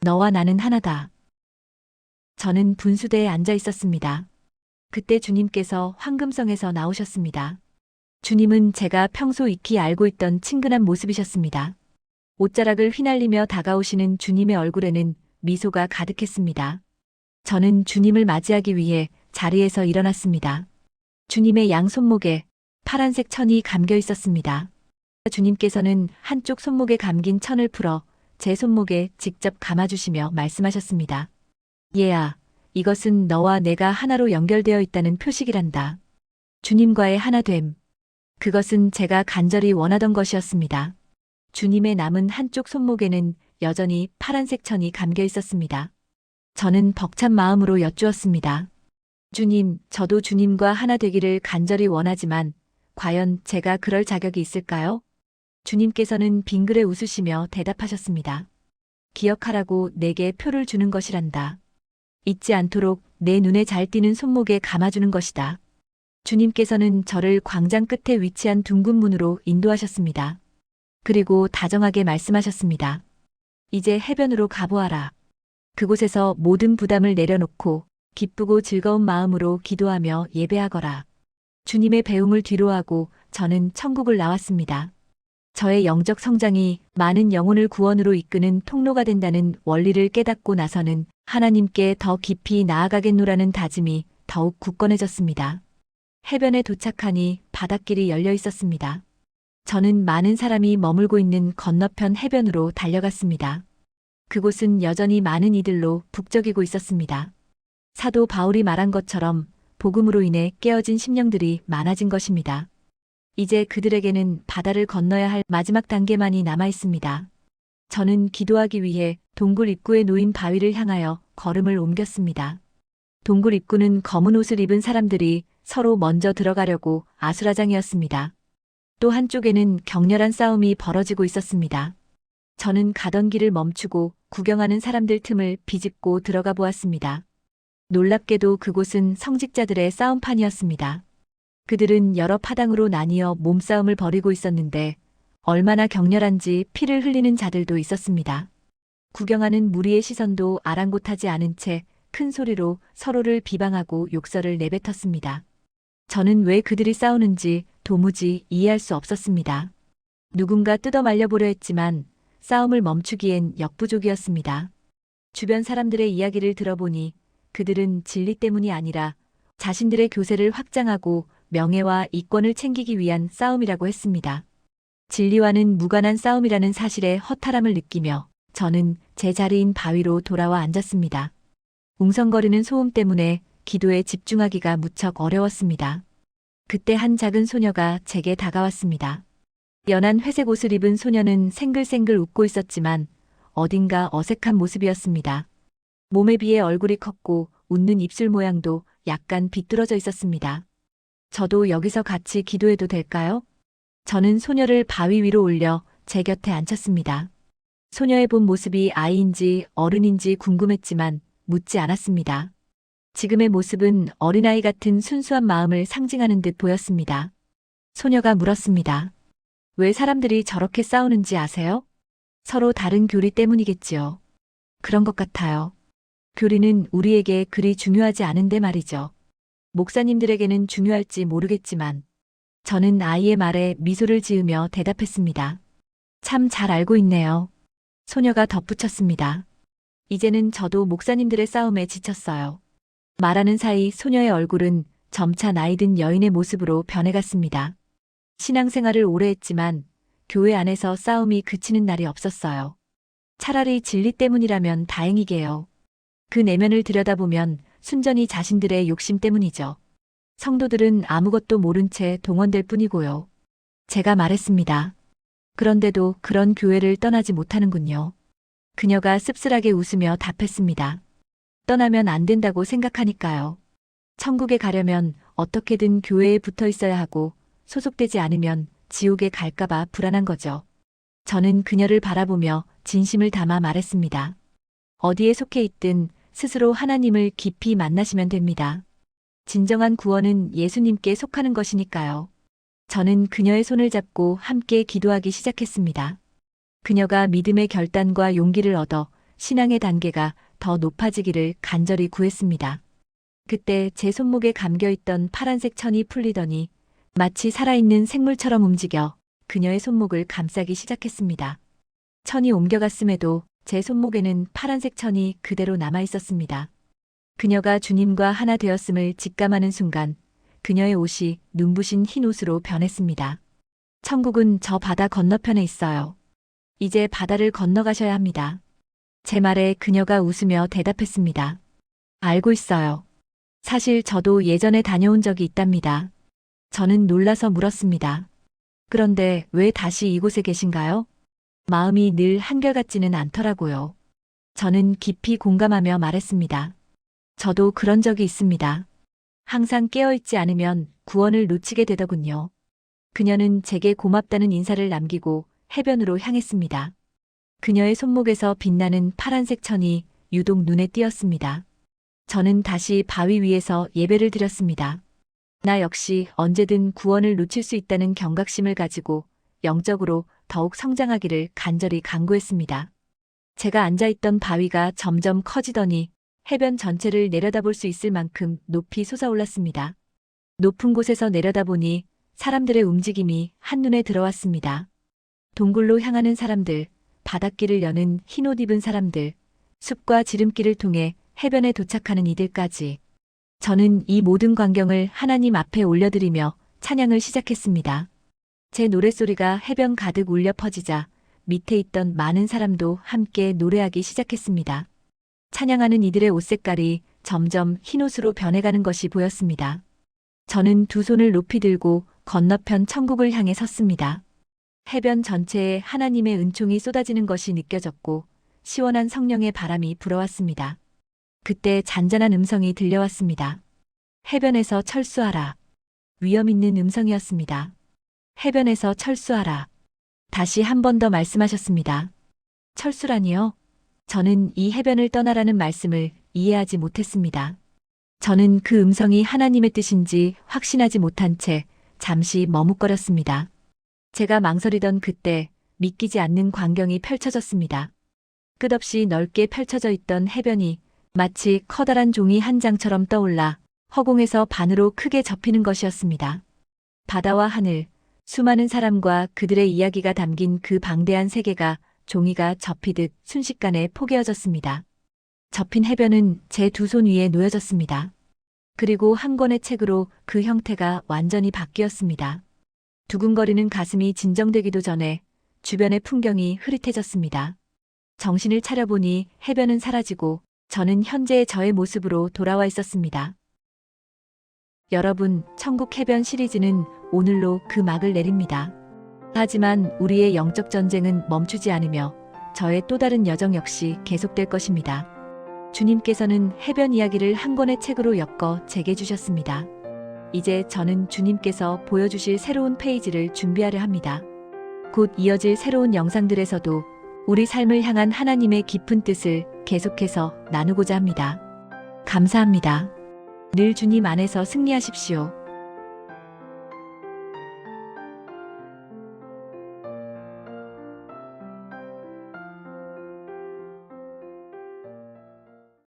너와 나는 하나다. 저는 분수대에 앉아 있었습니다. 그때 주님께서 황금성에서 나오셨습니다. 주님은 제가 평소 익히 알고 있던 친근한 모습이셨습니다. 옷자락을 휘날리며 다가오시는 주님의 얼굴에는 미소가 가득했습니다. 저는 주님을 맞이하기 위해 자리에서 일어났습니다. 주님의 양 손목에 파란색 천이 감겨 있었습니다. 주님께서는 한쪽 손목에 감긴 천을 풀어 제 손목에 직접 감아주시며 말씀하셨습니다. 얘야, 이것은 너와 내가 하나로 연결되어 있다는 표식이란다. 주님과의 하나됨. 그것은 제가 간절히 원하던 것이었습니다. 주님의 남은 한쪽 손목에는 여전히 파란색 천이 감겨 있었습니다. 저는 벅찬 마음으로 여쭈었습니다. 주님, 저도 주님과 하나 되기를 간절히 원하지만 과연 제가 그럴 자격이 있을까요? 주님께서는 빙그레 웃으시며 대답하셨습니다. 기억하라고 내게 표를 주는 것이란다. 잊지 않도록 내 눈에 잘 띄는 손목에 감아주는 것이다. 주님께서는 저를 광장 끝에 위치한 둥근 문으로 인도하셨습니다. 그리고 다정하게 말씀하셨습니다. 이제 해변으로 가보아라. 그곳에서 모든 부담을 내려놓고 기쁘고 즐거운 마음으로 기도하며 예배하거라. 주님의 배움을 뒤로하고 저는 천국을 나왔습니다. 저의 영적 성장이 많은 영혼을 구원으로 이끄는 통로가 된다는 원리를 깨닫고 나서는 하나님께 더 깊이 나아가겠노라는 다짐이 더욱 굳건해졌습니다. 해변에 도착하니 바닷길이 열려 있었습니다. 저는 많은 사람이 머물고 있는 건너편 해변으로 달려갔습니다. 그곳은 여전히 많은 이들로 북적이고 있었습니다. 사도 바울이 말한 것처럼 복음으로 인해 깨어진 심령들이 많아진 것입니다. 이제 그들에게는 바다를 건너야 할 마지막 단계만이 남아 있습니다. 저는 기도하기 위해 동굴 입구에 놓인 바위를 향하여 걸음을 옮겼습니다. 동굴 입구는 검은 옷을 입은 사람들이 서로 먼저 들어가려고 아수라장이었습니다. 또 한쪽에는 격렬한 싸움이 벌어지고 있었습니다. 저는 가던 길을 멈추고 구경하는 사람들 틈을 비집고 들어가 보았습니다. 놀랍게도 그곳은 성직자들의 싸움판이었습니다. 그들은 여러 파당으로 나뉘어 몸싸움을 벌이고 있었는데 얼마나 격렬한지 피를 흘리는 자들도 있었습니다. 구경하는 무리의 시선도 아랑곳하지 않은 채 큰 소리로 서로를 비방하고 욕설을 내뱉었습니다. 저는 왜 그들이 싸우는지 도무지 이해할 수 없었습니다. 누군가 뜯어 말려보려 했지만 싸움을 멈추기엔 역부족이었습니다. 주변 사람들의 이야기를 들어보니 그들은 진리 때문이 아니라 자신들의 교세를 확장하고 명예와 이권을 챙기기 위한 싸움이라고 했습니다. 진리와는 무관한 싸움이라는 사실에 허탈함을 느끼며 저는 제 자리인 바위로 돌아와 앉았습니다. 웅성거리는 소음 때문에 기도에 집중하기가 무척 어려웠습니다. 그때 한 작은 소녀가 제게 다가왔습니다. 연한 회색 옷을 입은 소녀는 생글생글 웃고 있었지만 어딘가 어색한 모습이었습니다. 몸에 비해 얼굴이 컸고 웃는 입술 모양도 약간 비뚤어져 있었습니다. 저도 여기서 같이 기도해도 될까요? 저는 소녀를 바위 위로 올려 제 곁에 앉혔습니다. 소녀의 본 모습이 아이인지 어른인지 궁금했지만 묻지 않았습니다. 지금의 모습은 어린아이 같은 순수한 마음을 상징하는 듯 보였습니다. 소녀가 물었습니다. 왜 사람들이 저렇게 싸우는지 아세요? 서로 다른 교리 때문이겠지요. 그런 것 같아요. 교리는 우리에게 그리 중요하지 않은데 말이죠. 목사님들에게는 중요할지 모르겠지만 저는 아이의 말에 미소를 지으며 대답했습니다. 참 잘 알고 있네요. 소녀가 덧붙였습니다. 이제는 저도 목사님들의 싸움에 지쳤어요. 말하는 사이 소녀의 얼굴은 점차 나이든 여인의 모습으로 변해갔습니다. 신앙생활을 오래 했지만 교회 안에서 싸움이 그치는 날이 없었어요. 차라리 진리 때문이라면 다행이게요. 그 내면을 들여다보면 순전히 자신들의 욕심 때문이죠. 성도들은 아무것도 모른 채 동원될 뿐이고요. 제가 말했습니다. 그런데도 그런 교회를 떠나지 못하는군요. 그녀가 씁쓸하게 웃으며 답했습니다. 떠나면 안 된다고 생각하니까요. 천국에 가려면 어떻게든 교회에 붙어 있어야 하고 소속되지 않으면 지옥에 갈까봐 불안한 거죠. 저는 그녀를 바라보며 진심을 담아 말했습니다. 어디에 속해 있든 스스로 하나님을 깊이 만나시면 됩니다. 진정한 구원은 예수님께 속하는 것이니까요. 저는 그녀의 손을 잡고 함께 기도하기 시작했습니다. 그녀가 믿음의 결단과 용기를 얻어 신앙의 단계가 더 높아지기를 간절히 구했습니다. 그때 제 손목에 감겨있던 파란색 천이 풀리더니 마치 살아있는 생물처럼 움직여 그녀의 손목을 감싸기 시작했습니다. 천이 옮겨갔음에도 제 손목에는 파란색 천이 그대로 남아있었습니다. 그녀가 주님과 하나 되었음을 직감하는 순간 그녀의 옷이 눈부신 흰 옷으로 변했습니다. 천국은 저 바다 건너편에 있어요. 이제 바다를 건너가셔야 합니다. 제 말에 그녀가 웃으며 대답했습니다. 알고 있어요. 사실 저도 예전에 다녀온 적이 있답니다. 저는 놀라서 물었습니다. 그런데 왜 다시 이곳에 계신가요? 마음이 늘 한결같지는 않더라고요. 저는 깊이 공감하며 말했습니다. 저도 그런 적이 있습니다. 항상 깨어있지 않으면 구원을 놓치게 되더군요. 그녀는 제게 고맙다는 인사를 남기고 해변으로 향했습니다. 그녀의 손목에서 빛나는 파란색 천이 유독 눈에 띄었습니다. 저는 다시 바위 위에서 예배를 드렸습니다. 나 역시 언제든 구원을 놓칠 수 있다는 경각심을 가지고 영적으로 더욱 성장하기를 간절히 간구했습니다. 제가 앉아있던 바위가 점점 커지더니 해변 전체를 내려다볼 수 있을 만큼 높이 솟아올랐습니다. 높은 곳에서 내려다보니 사람들의 움직임이 한눈에 들어왔습니다. 동굴로 향하는 사람들, 바닷길을 여는 흰옷 입은 사람들, 숲과 지름길을 통해 해변에 도착하는 이들까지. 저는 이 모든 광경을 하나님 앞에 올려드리며 찬양을 시작했습니다. 제 노랫소리가 해변 가득 울려 퍼지자 밑에 있던 많은 사람도 함께 노래하기 시작했습니다. 찬양하는 이들의 옷 색깔이 점점 흰옷으로 변해가는 것이 보였습니다. 저는 두 손을 높이 들고 건너편 천국을 향해 섰습니다. 해변 전체에 하나님의 은총이 쏟아지는 것이 느껴졌고 시원한 성령의 바람이 불어왔습니다. 그때 잔잔한 음성이 들려왔습니다. 해변에서 철수하라. 위험 있는 음성이었습니다. 해변에서 철수하라. 다시 한 번 더 말씀하셨습니다. 철수라니요? 저는 이 해변을 떠나라는 말씀을 이해하지 못했습니다. 저는 그 음성이 하나님의 뜻인지 확신하지 못한 채 잠시 머뭇거렸습니다. 제가 망설이던 그때 믿기지 않는 광경이 펼쳐졌습니다. 끝없이 넓게 펼쳐져 있던 해변이 마치 커다란 종이 한 장처럼 떠올라 허공에서 반으로 크게 접히는 것이었습니다. 바다와 하늘, 수많은 사람과 그들의 이야기가 담긴 그 방대한 세계가 종이가 접히듯 순식간에 포개어졌습니다. 접힌 해변은 제 두 손 위에 놓여졌습니다. 그리고 한 권의 책으로 그 형태가 완전히 바뀌었습니다. 두근거리는 가슴이 진정되기도 전에 주변의 풍경이 흐릿해졌습니다. 정신을 차려보니 해변은 사라지고 저는 현재의 저의 모습으로 돌아와 있었습니다. 여러분, 천국 해변 시리즈는 오늘로 그 막을 내립니다. 하지만 우리의 영적 전쟁은 멈추지 않으며 저의 또 다른 여정 역시 계속될 것입니다. 주님께서는 해변 이야기를 한 권의 책으로 엮어 제게 주셨습니다. 이제 저는 주님께서 보여주실 새로운 페이지를 준비하려 합니다. 곧 이어질 새로운 영상들에서도 우리 삶을 향한 하나님의 깊은 뜻을 계속해서 나누고자 합니다. 감사합니다. 늘 주님 안에서 승리하십시오.